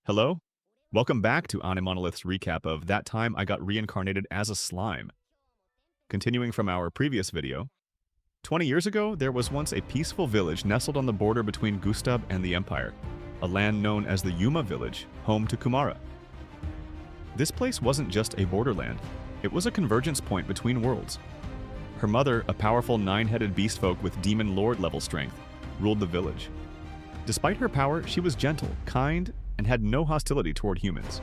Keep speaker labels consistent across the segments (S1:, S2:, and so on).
S1: Hello? Welcome back to AniMonolith's recap of That Time I Got Reincarnated as a Slime. Continuing from our previous video, 20 years ago, there was once a peaceful village nestled on the border between Gustab and the Empire, a land known as the Yuma village, home to Kumara. This place wasn't just a borderland, it was a convergence point between worlds. Her mother, a powerful nine-headed beast folk with demon lord level strength, ruled the village. Despite her power, she was gentle, kind, and had no hostility toward humans.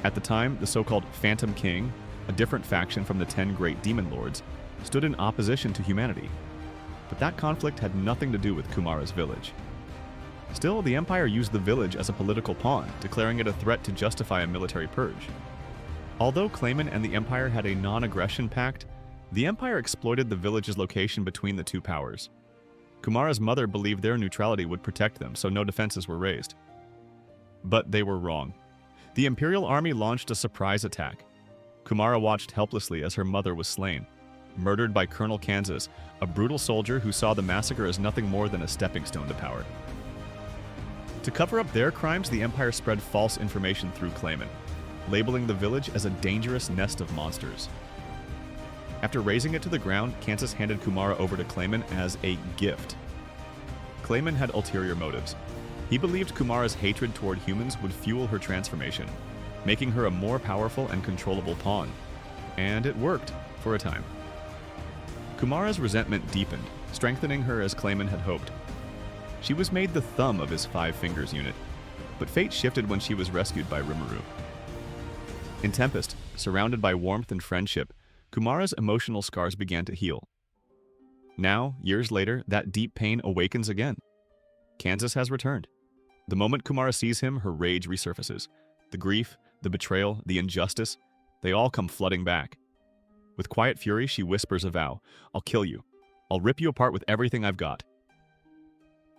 S1: At the time, the so-called Phantom King, a different faction from the 10 great demon lords, stood in opposition to humanity. But that conflict had nothing to do with Kumara's village. Still, the Empire used the village as a political pawn, declaring it a threat to justify a military purge. Although Clayman and the Empire had a non-aggression pact, the Empire exploited the village's location between the two powers. Kumara's mother believed their neutrality would protect them, so no defenses were raised. But they were wrong. The Imperial Army launched a surprise attack. Kumara watched helplessly as her mother was slain, murdered by Colonel Kansas, a brutal soldier who saw the massacre as nothing more than a stepping stone to power. To cover up their crimes, the Empire spread false information through Clayman, labeling the village as a dangerous nest of monsters. After razing it to the ground, Kansas handed Kumara over to Clayman as a gift. Clayman had ulterior motives. He believed Kumara's hatred toward humans would fuel her transformation, making her a more powerful and controllable pawn. And it worked, for a time. Kumara's resentment deepened, strengthening her as Clayman had hoped. She was made the thumb of his Five Fingers unit, but fate shifted when she was rescued by Rimuru. In Tempest, surrounded by warmth and friendship, Kumara's emotional scars began to heal. Now, years later, that deep pain awakens again. Kansas has returned. The moment Kumara sees him, her rage resurfaces. The grief, the betrayal, the injustice, they all come flooding back. With quiet fury, she whispers a vow. "I'll kill you. I'll rip you apart with everything I've got."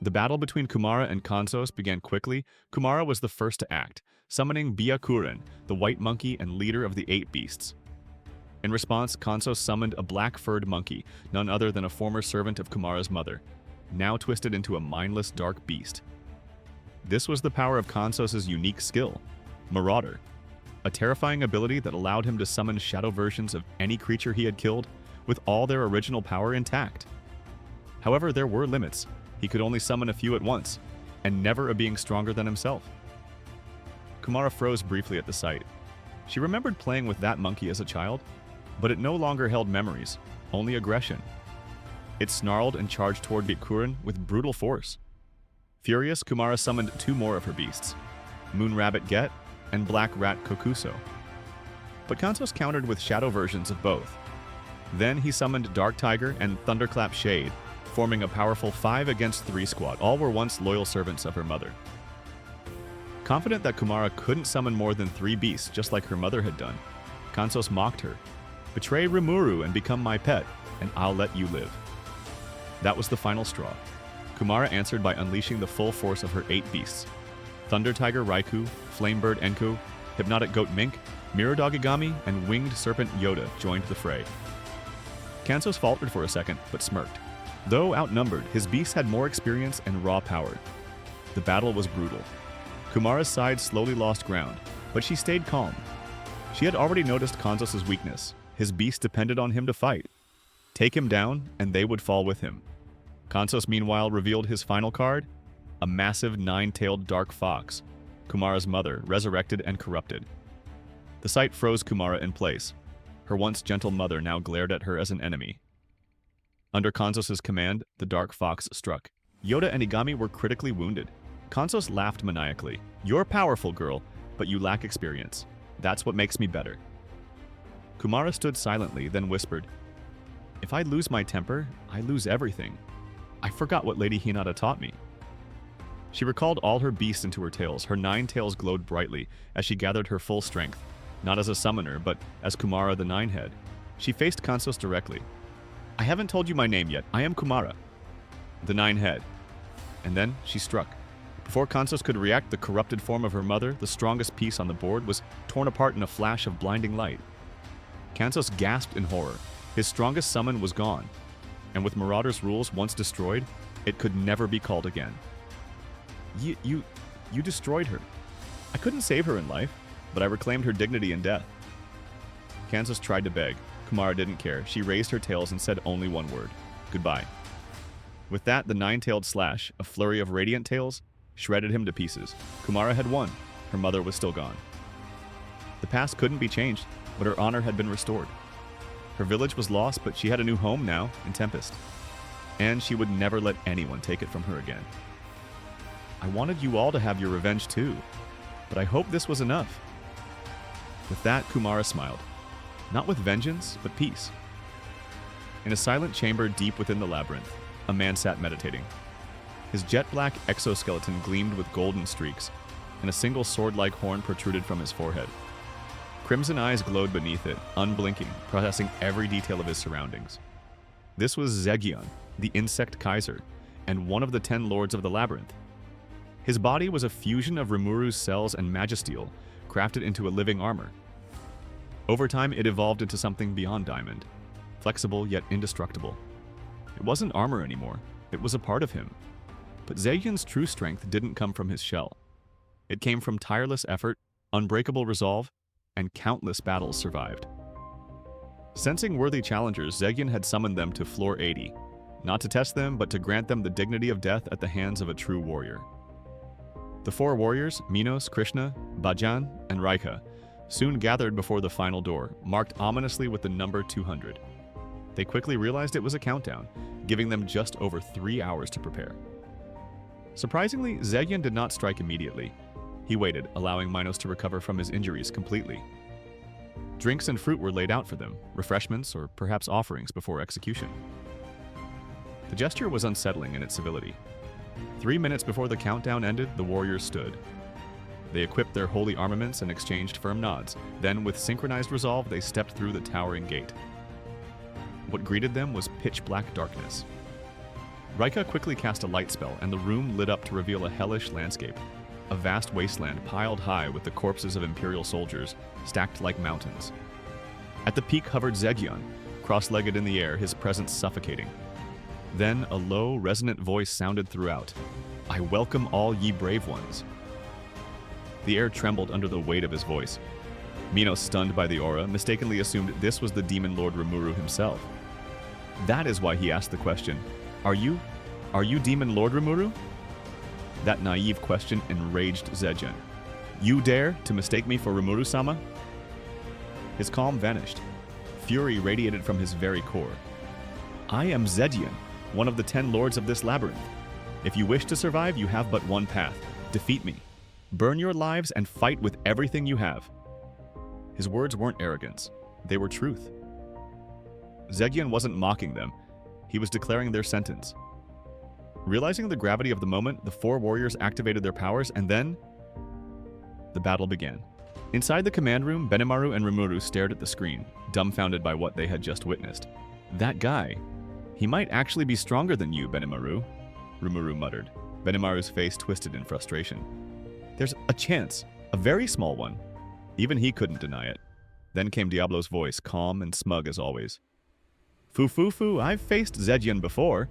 S1: The battle between Kumara and Kansos began quickly. Kumara was the first to act, summoning Byakuren, the white monkey and leader of the 8 beasts. In response, Kansos summoned a black-furred monkey, none other than a former servant of Kumara's mother, now twisted into a mindless dark beast. This was the power of Kansos' unique skill, Marauder, a terrifying ability that allowed him to summon shadow versions of any creature he had killed, with all their original power intact. However, there were limits. He could only summon a few at once, and never a being stronger than himself. Kumara froze briefly at the sight. She remembered playing with that monkey as a child, but it no longer held memories, only aggression. It snarled and charged toward Byakuren with brutal force. Furious, Kumara summoned 2 more of her beasts, Moon Rabbit Get and Black Rat Kokuso. But Kansos countered with shadow versions of both. Then he summoned Dark Tiger and Thunderclap Shade, forming a powerful 5 against 3 squad. All were once loyal servants of her mother. Confident that Kumara couldn't summon more than 3 beasts just like her mother had done, Kansos mocked her. "Betray Rimuru and become my pet, and I'll let you live." That was the final straw. Kumara answered by unleashing the full force of her 8 beasts. Thunder Tiger Raikou, Flamebird Enku, Hypnotic Goat Mink, Mirror Dogigami, and Winged Serpent Yoda joined the fray. Kansos faltered for a second, but smirked. Though outnumbered, his beasts had more experience and raw power. The battle was brutal. Kumara's side slowly lost ground, but she stayed calm. She had already noticed Kansos' weakness. His beasts depended on him to fight. Take him down, and they would fall with him. Kansos meanwhile revealed his final card, a massive 9-tailed dark fox, Kumara's mother, resurrected and corrupted. The sight froze Kumara in place. Her once gentle mother now glared at her as an enemy. Under Kansos' command, the dark fox struck. Yoda and Igami were critically wounded. Kansos laughed maniacally. "You're powerful, girl, but you lack experience. That's what makes me better." Kumara stood silently, then whispered, "If I lose my temper, I lose everything. I forgot what Lady Hinata taught me." She recalled all her beasts into her tails. Her 9 tails glowed brightly as she gathered her full strength, not as a summoner, but as Kumara the Nine-Head. She faced Kansos directly. "I haven't told you my name yet. I am Kumara, the Nine-Head." And then she struck. Before Kansos could react, the corrupted form of her mother, the strongest piece on the board, was torn apart in a flash of blinding light. Kansos gasped in horror. His strongest summon was gone, and with Marauder's rules once destroyed, it could never be called again. You destroyed her. I couldn't save her in life, but I reclaimed her dignity in death. Kansas tried to beg. Kumara didn't care. She raised her tails and said only one word: goodbye. With that, the nine-tailed slash, a flurry of radiant tails, shredded him to pieces. Kumara had won. Her mother was still gone. The past couldn't be changed, but her honor had been restored. Her village was lost, but she had a new home now in Tempest. And she would never let anyone take it from her again. I wanted you all to have your revenge too, but I hope this was enough. With that, Kumara smiled. Not with vengeance, but peace. In a silent chamber deep within the labyrinth, a man sat meditating. His jet-black exoskeleton gleamed with golden streaks, and a single sword-like horn protruded from his forehead. Crimson eyes glowed beneath it, unblinking, processing every detail of his surroundings. This was Zegion, the insect Kaiser, and one of the 10 lords of the labyrinth. His body was a fusion of Rimuru's cells and magisteel, crafted into a living armor. Over time, it evolved into something beyond diamond, flexible yet indestructible. It wasn't armor anymore, it was a part of him. But Zegion's true strength didn't come from his shell. It came from tireless effort, unbreakable resolve, and countless battles survived. Sensing worthy challengers, Zegion had summoned them to Floor 80, not to test them, but to grant them the dignity of death at the hands of a true warrior. The 4 warriors, Minos, Krishna, Bhajan, and Raika, soon gathered before the final door, marked ominously with the number 200. They quickly realized it was a countdown, giving them just over 3 hours to prepare. Surprisingly, Zegion did not strike immediately. He waited, allowing Minos to recover from his injuries completely. Drinks and fruit were laid out for them, refreshments or perhaps offerings before execution. The gesture was unsettling in its civility. 3 minutes before the countdown ended, the warriors stood. They equipped their holy armaments and exchanged firm nods. Then, with synchronized resolve, they stepped through the towering gate. What greeted them was pitch-black darkness. Raika quickly cast a light spell, and the room lit up to reveal a hellish landscape. A vast wasteland piled high with the corpses of Imperial soldiers, stacked like mountains. At the peak hovered Zegion, cross-legged in the air, his presence suffocating. Then a low, resonant voice sounded throughout. "I welcome all ye brave ones." The air trembled under the weight of his voice. Minos, stunned by the aura, mistakenly assumed this was the demon lord Rimuru himself. That is why he asked the question, Are you demon lord Rimuru?" That naive question enraged Zegion. "You dare to mistake me for Rimuru-sama?" His calm vanished. Fury radiated from his very core. "I am Zegion, one of the 10 lords of this labyrinth. If you wish to survive, you have but one path: defeat me. Burn your lives and fight with everything you have." His words weren't arrogance. They were truth. Zegion wasn't mocking them. He was declaring their sentence. Realizing the gravity of the moment, the 4 warriors activated their powers, and then the battle began. Inside the command room, Benimaru and Rimuru stared at the screen, dumbfounded by what they had just witnessed. "That guy, he might actually be stronger than you, Benimaru," Rimuru muttered. Benimaru's face twisted in frustration. "There's a chance, a very small one." Even he couldn't deny it. Then came Diablo's voice, calm and smug as always. "Fu, I've faced Zegion before.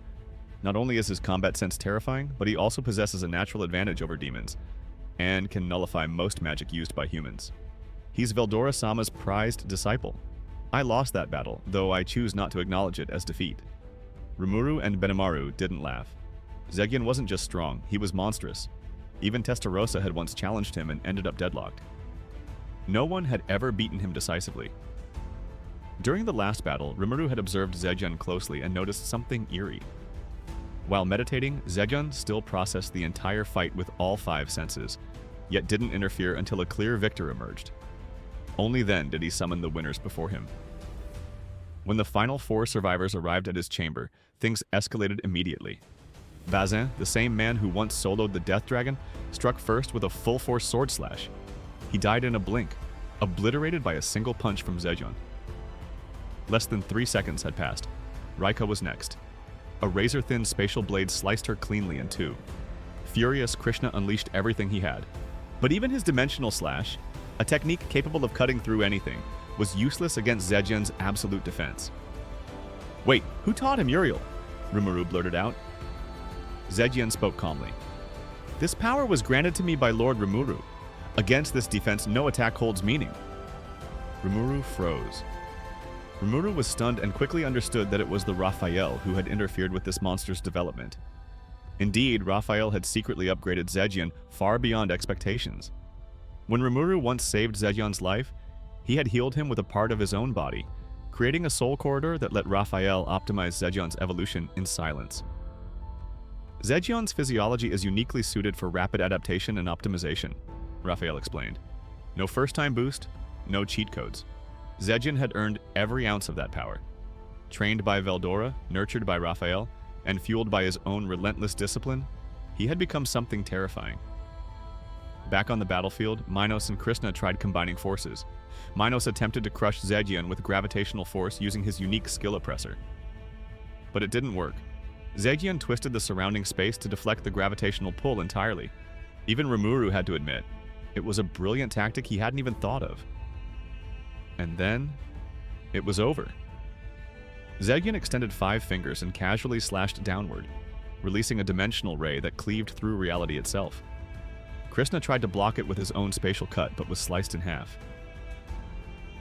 S1: Not only is his combat sense terrifying, but he also possesses a natural advantage over demons, and can nullify most magic used by humans. He's Veldora-sama's prized disciple. I lost that battle, though I choose not to acknowledge it as defeat." Rimuru and Benimaru didn't laugh. Zegion wasn't just strong, he was monstrous. Even Testarossa had once challenged him and ended up deadlocked. No one had ever beaten him decisively. During the last battle, Rimuru had observed Zegion closely and noticed something eerie. While meditating, Zegion still processed the entire fight with all 5 senses, yet didn't interfere until a clear victor emerged. Only then did he summon the winners before him. When the final 4 survivors arrived at his chamber, things escalated immediately. Bazin, the same man who once soloed the Death Dragon, struck first with a full-force sword slash. He died in a blink, obliterated by a single punch from Zegion. Less than 3 seconds had passed. Raika was next. A razor-thin spatial blade sliced her cleanly in 2. Furious, Krishna unleashed everything he had. But even his dimensional slash, a technique capable of cutting through anything, was useless against Zegion's absolute defense. "Wait, who taught him Uriel?" Rimuru blurted out. Zegion spoke calmly. "This power was granted to me by Lord Rimuru. Against this defense, no attack holds meaning. Rimuru froze. Rimuru was stunned and quickly understood that it was the Raphael who had interfered with this monster's development. Indeed, Raphael had secretly upgraded Zegion far beyond expectations. When Rimuru once saved Zegion's life, he had healed him with a part of his own body, creating a soul corridor that let Raphael optimize Zegion's evolution in silence. Zegion's physiology is uniquely suited for rapid adaptation and optimization, Raphael explained. No first-time boost, no cheat codes. Zegion had earned every ounce of that power. Trained by Veldora, nurtured by Raphael, and fueled by his own relentless discipline, he had become something terrifying. Back on the battlefield, Minos and Krishna tried combining forces. Minos attempted to crush Zegion with gravitational force using his unique skill oppressor. But it didn't work. Zegion twisted the surrounding space to deflect the gravitational pull entirely. Even Rimuru had to admit, it was a brilliant tactic he hadn't even thought of. And then, it was over. Zegion extended 5 fingers and casually slashed downward, releasing a dimensional ray that cleaved through reality itself. Krishna tried to block it with his own spatial cut, but was sliced in half.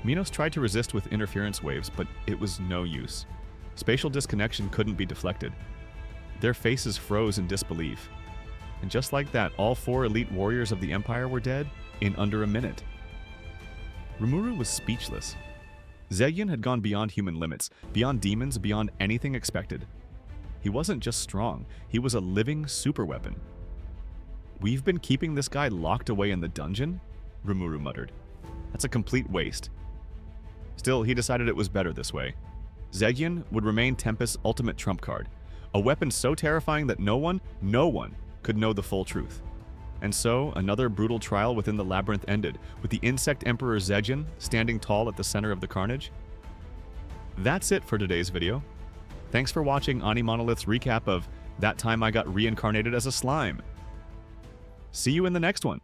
S1: Minos tried to resist with interference waves, but it was no use. Spatial disconnection couldn't be deflected. Their faces froze in disbelief. And just like that, all 4 elite warriors of the Empire were dead in under a minute. Rimuru was speechless. Zegion had gone beyond human limits, beyond demons, beyond anything expected. He wasn't just strong, he was a living superweapon. "We've been keeping this guy locked away in the dungeon?" Rimuru muttered. "That's a complete waste." Still, he decided it was better this way. Zegion would remain Tempest's ultimate trump card, a weapon so terrifying that no one could know the full truth. And so, another brutal trial within the Labyrinth ended, with the Insect Emperor Zegion standing tall at the center of the carnage. That's it for today's video. Thanks for watching AniMonolith's recap of That Time I Got Reincarnated as a Slime. See you in the next one.